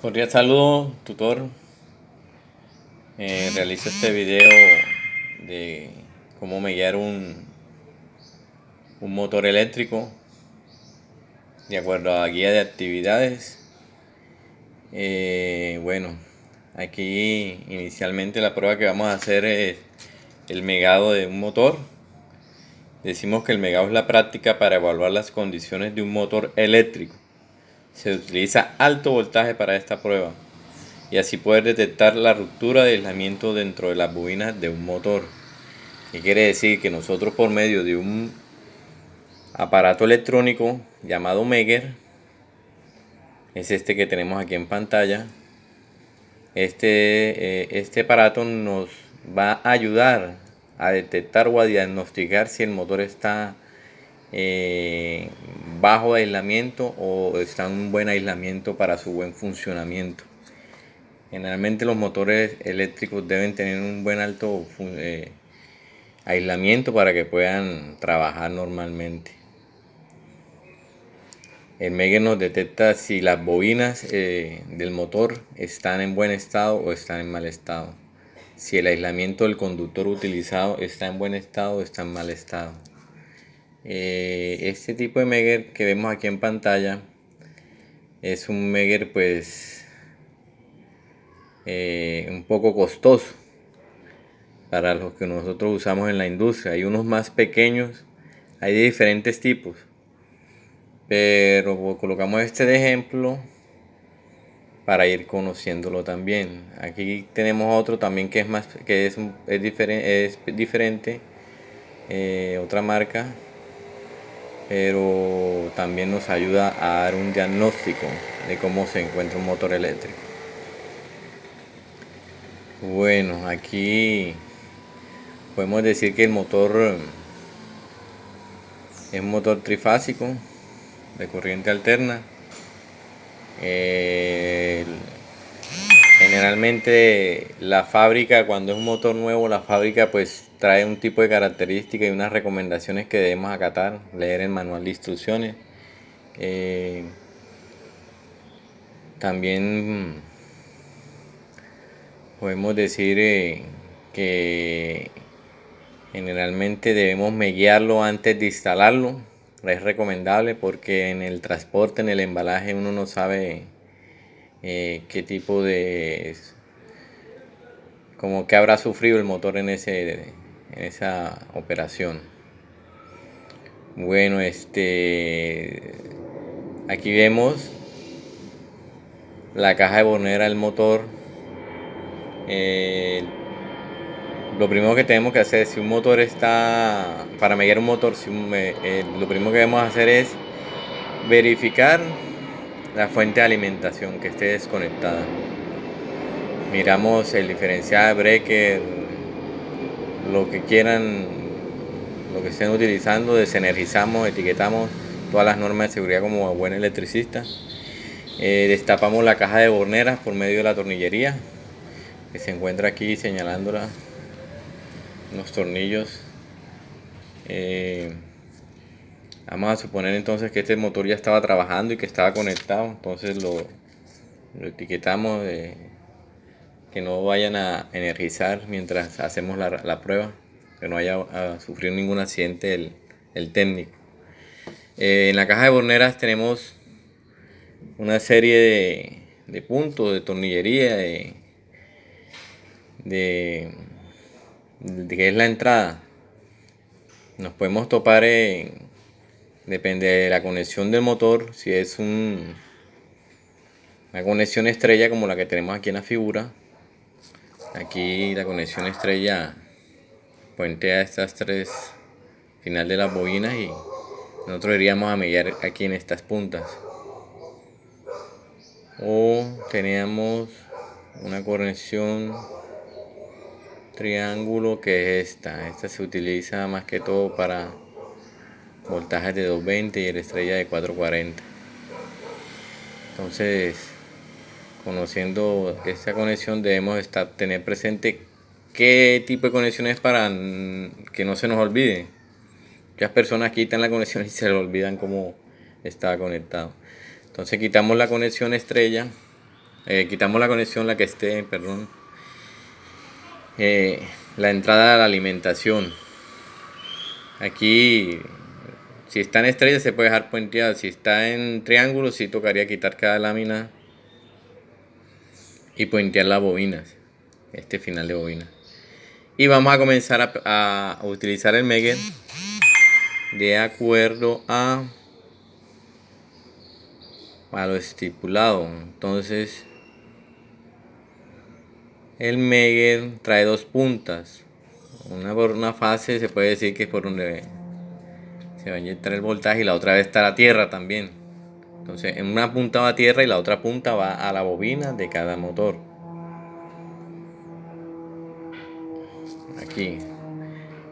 Cordial saludo, tutor. Realizo este video de cómo mellar un motor eléctrico de acuerdo a la guía de actividades. Bueno, aquí inicialmente la prueba que vamos a hacer es el megado de un motor. Decimos que el megado es la práctica para evaluar las condiciones de un motor eléctrico. Se utiliza alto voltaje para esta prueba y así poder detectar la ruptura de aislamiento dentro de las bobinas de un motor. ¿Qué quiere decir? Que nosotros por medio de un aparato electrónico llamado Megger, es este que tenemos aquí en pantalla, este aparato nos va a ayudar a detectar o a diagnosticar si el motor está bajo aislamiento o está en un buen aislamiento para su buen funcionamiento. Generalmente los motores eléctricos deben tener un buen alto aislamiento para que puedan trabajar normalmente. El Megger nos detecta si las bobinas del motor están en buen estado o están en mal estado. Si el aislamiento del conductor utilizado está en buen estado o está en mal estado. Este tipo de Megger que vemos aquí en pantalla es un Megger pues un poco costoso para los que nosotros usamos en la industria. Hay unos más pequeños, hay de diferentes tipos, pero colocamos este de ejemplo para ir conociéndolo también. Aquí tenemos otro también que es diferente, otra marca, pero también nos ayuda a dar un diagnóstico de cómo se encuentra un motor eléctrico. Bueno, aquí podemos decir que el motor es un motor trifásico de corriente alterna. Generalmente la fábrica, cuando es un motor nuevo, la fábrica pues trae un tipo de características y unas recomendaciones que debemos acatar, leer el manual de instrucciones. También podemos decir que generalmente debemos guiarlo antes de instalarlo. Es recomendable porque en el transporte, en el embalaje, uno no sabe qué tipo de, como que habrá sufrido el motor en esa operación. Bueno, aquí vemos la caja de bornera del motor. Lo primero que tenemos que hacer, si un motor está, para medir un motor, lo primero que debemos hacer es verificar la fuente de alimentación que esté desconectada. Miramos el diferencial, breaker, lo que quieran, lo que estén utilizando, desenergizamos, etiquetamos todas las normas de seguridad como buen electricista. Destapamos la caja de borneras por medio de la tornillería que se encuentra aquí señalándola, unos tornillos. Vamos a suponer entonces que este motor ya estaba trabajando y que estaba conectado, entonces lo etiquetamos, que no vayan a energizar mientras hacemos la prueba, que no vaya a sufrir ningún accidente el técnico. En la caja de borneras tenemos una serie de puntos de tornillería de que es la entrada. Nos podemos topar depende de la conexión del motor, si es una conexión estrella como la que tenemos aquí en la figura. Aquí la conexión estrella puentea estas tres final de las bobinas y nosotros iríamos a mediar aquí en estas puntas. O teníamos una conexión triángulo que es esta se utiliza más que todo para voltajes de 220 y el estrella de 440. Entonces, conociendo esta conexión debemos tener presente qué tipo de conexión es para que no se nos olvide. Muchas personas quitan la conexión y se le olvidan cómo estaba conectado. Entonces quitamos la conexión estrella, quitamos la conexión, la que esté, perdón, la entrada a la alimentación. Aquí, si está en estrella se puede dejar puenteada, si está en triángulo sí tocaría quitar cada lámina y puentear las bobinas, este final de bobina. Y vamos a comenzar a utilizar el Megger de acuerdo a lo estipulado. Entonces el Megger trae dos puntas, una por una fase, se puede decir que es por donde se va a inyectar el voltaje, y la otra vez está la tierra también. Entonces en una punta va a tierra y la otra punta va a la bobina de cada motor. Aquí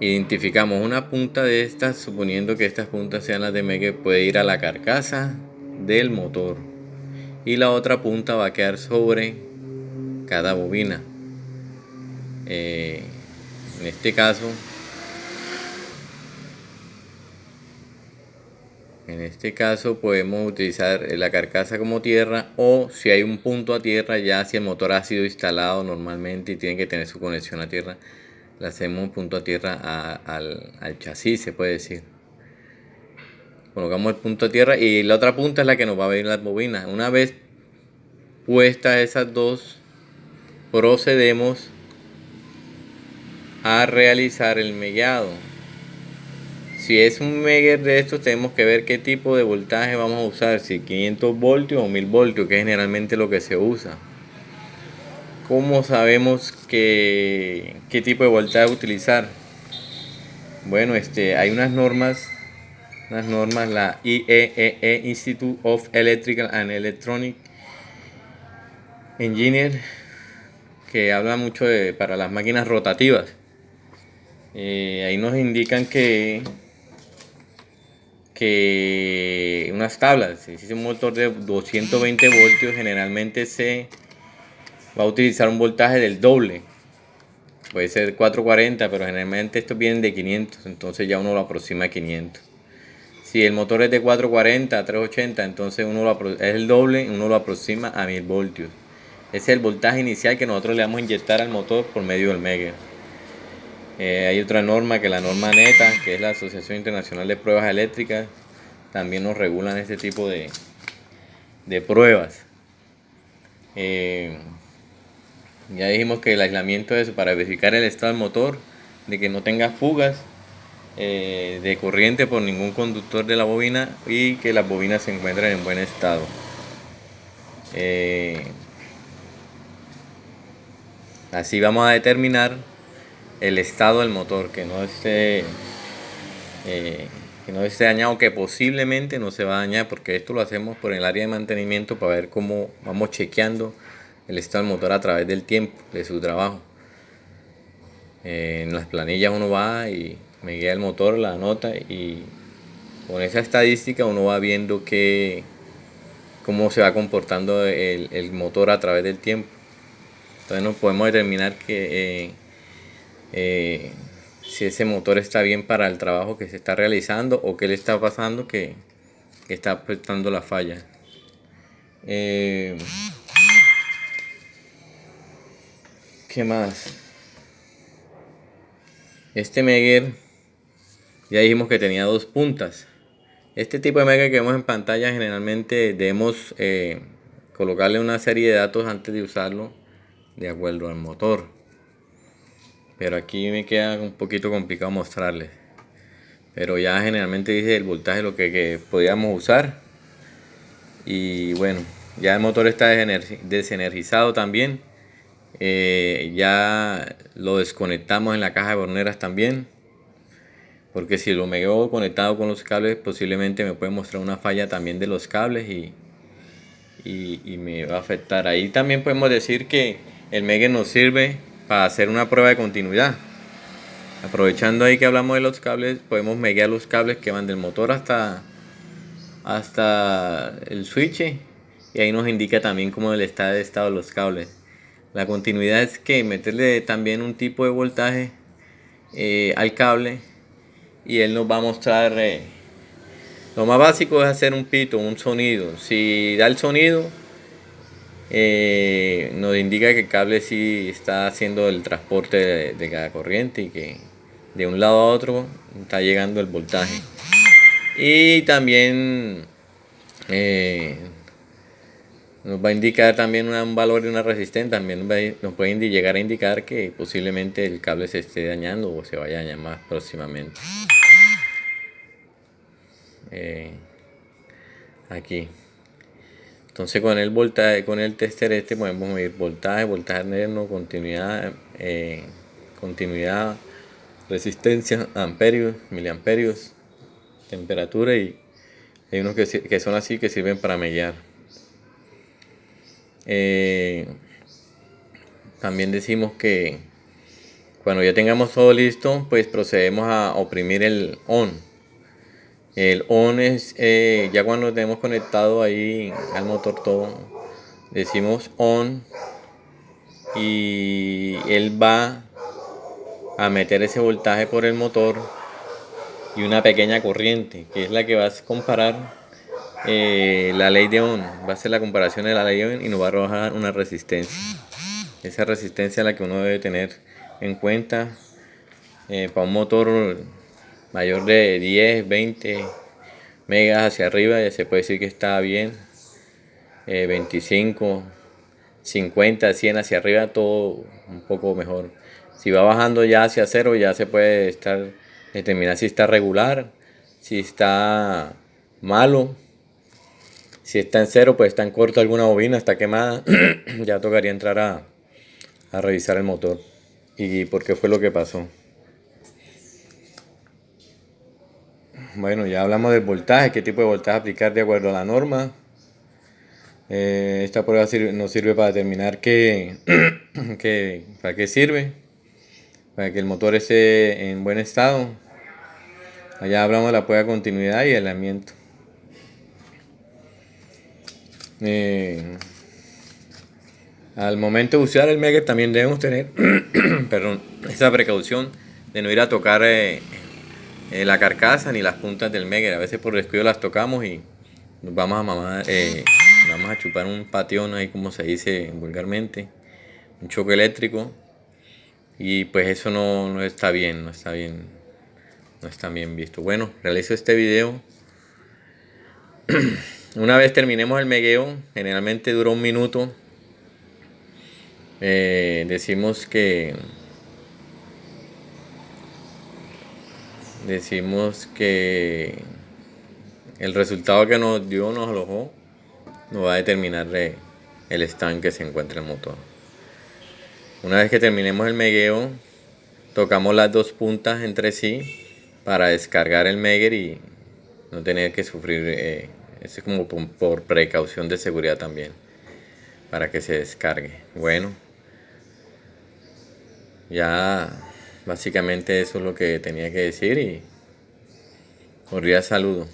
identificamos una punta de estas, suponiendo que estas puntas sean las de Megger, puede ir a la carcasa del motor, y la otra punta va a quedar sobre cada bobina. En este caso podemos utilizar la carcasa como tierra, o si hay un punto a tierra, ya si el motor ha sido instalado normalmente y tiene que tener su conexión a tierra, le hacemos punto a tierra al chasis, se puede decir. Colocamos el punto a tierra y la otra punta es la que nos va a venir las bobinas. Una vez puestas esas dos, procedemos a realizar el megueado. Si es un Megger de estos, tenemos que ver qué tipo de voltaje vamos a usar, si 500 voltios o 1000 voltios, que es generalmente lo que se usa. ¿Cómo sabemos qué tipo de voltaje utilizar? Bueno, hay unas normas, la IEEE, Institute of Electrical and Electronic Engineer, que habla mucho para las máquinas rotativas. Ahí nos indican que unas tablas, si es un motor de 220 voltios, generalmente se va a utilizar un voltaje del doble, puede ser 440, pero generalmente estos vienen de 500, entonces ya uno lo aproxima a 500. Si el motor es de 440 a 380, entonces es el doble, uno lo aproxima a 1000 voltios. Ese es el voltaje inicial que nosotros le vamos a inyectar al motor por medio del Megger. Hay otra norma, que la norma NETA, que es la Asociación Internacional de Pruebas Eléctricas, también nos regulan este tipo de pruebas. Ya dijimos que el aislamiento es para verificar el estado del motor, de que no tenga fugas de corriente por ningún conductor de la bobina, y que las bobinas se encuentren en buen estado. Así vamos a determinar el estado del motor, que no esté dañado, que posiblemente no se va a dañar, porque esto lo hacemos por el área de mantenimiento para ver cómo vamos chequeando el estado del motor a través del tiempo de su trabajo. En las planillas uno va y me guía el motor, la anota, y con esa estadística uno va viendo cómo se va comportando el motor a través del tiempo. Entonces nos podemos determinar que si ese motor está bien para el trabajo que se está realizando, o qué le está pasando que está afectando la falla. ¿Qué más? Este Megger, ya dijimos que tenía dos puntas. Este tipo de Megger que vemos en pantalla, generalmente debemos colocarle una serie de datos antes de usarlo, de acuerdo al motor. Pero aquí me queda un poquito complicado mostrarles. Pero ya generalmente dice el voltaje lo que podíamos usar. Y bueno, ya el motor está desenergizado también. Ya lo desconectamos en la caja de borneras también, porque si lo me veo conectado con los cables, posiblemente me puede mostrar una falla también de los cables y me va a afectar. Ahí también podemos decir que el Megger nos sirve para hacer una prueba de continuidad. Aprovechando ahí que hablamos de los cables, podemos meguear los cables que van del motor hasta el switch, y ahí nos indica también cómo está el estado de los cables. La continuidad es que meterle también un tipo de voltaje al cable, y él nos va a mostrar, lo más básico es hacer un pito, un sonido. Si da el sonido, nos indica que el cable sí está haciendo el transporte de cada corriente y que de un lado a otro está llegando el voltaje. Y también nos va a indicar también un valor de una resistencia. También nos puede llegar a indicar que posiblemente el cable se esté dañando o se vaya a dañar más próximamente. Aquí. Entonces con el voltaje, con el tester este podemos medir voltaje, voltaje alterno, continuidad, resistencia, amperios, miliamperios, temperatura, y hay unos que son así, que sirven para mellar. También decimos que cuando ya tengamos todo listo, pues procedemos a oprimir el on. El on es ya cuando tenemos conectado ahí al motor todo, decimos on y él va a meter ese voltaje por el motor y una pequeña corriente, que es la que va a comparar la ley de Ohm. Va a hacer la comparación de la ley de Ohm y nos va a arrojar una resistencia. Esa resistencia es la que uno debe tener en cuenta para un motor mayor de 10, 20 megas hacia arriba. Ya se puede decir que está bien. 25, 50, 100 hacia arriba, todo un poco mejor. Si va bajando ya hacia cero, ya se puede determinar si está regular, si está malo. Si está en cero, pues está en corto alguna bobina, está quemada. Ya tocaría entrar a revisar el motor y por qué fue lo que pasó. Bueno, ya hablamos del voltaje, qué tipo de voltaje aplicar de acuerdo a la norma. Esta prueba nos sirve para determinar para qué sirve, para que el motor esté en buen estado. Allá hablamos de la prueba de continuidad y aislamiento. Al momento de usar el Megger también debemos tener perdón, esa precaución de no ir a tocar la carcasa ni las puntas del Megger. A veces por descuido las tocamos y nos vamos a vamos a chupar un patión ahí, como se dice vulgarmente, un choque eléctrico, y pues eso no está bien, no está bien visto. Bueno, realizo este video. Una vez terminemos el megueo, generalmente dura 1 minuto. Decimos que el resultado que nos arrojó nos va a determinar el stand que se encuentra el motor. Una vez que terminemos el megueo, tocamos las dos puntas entre sí para descargar el Megger y no tener que sufrir. Eso es como por precaución de seguridad también, para que se descargue. Bueno, ya básicamente eso es lo que tenía que decir y cordial saludo.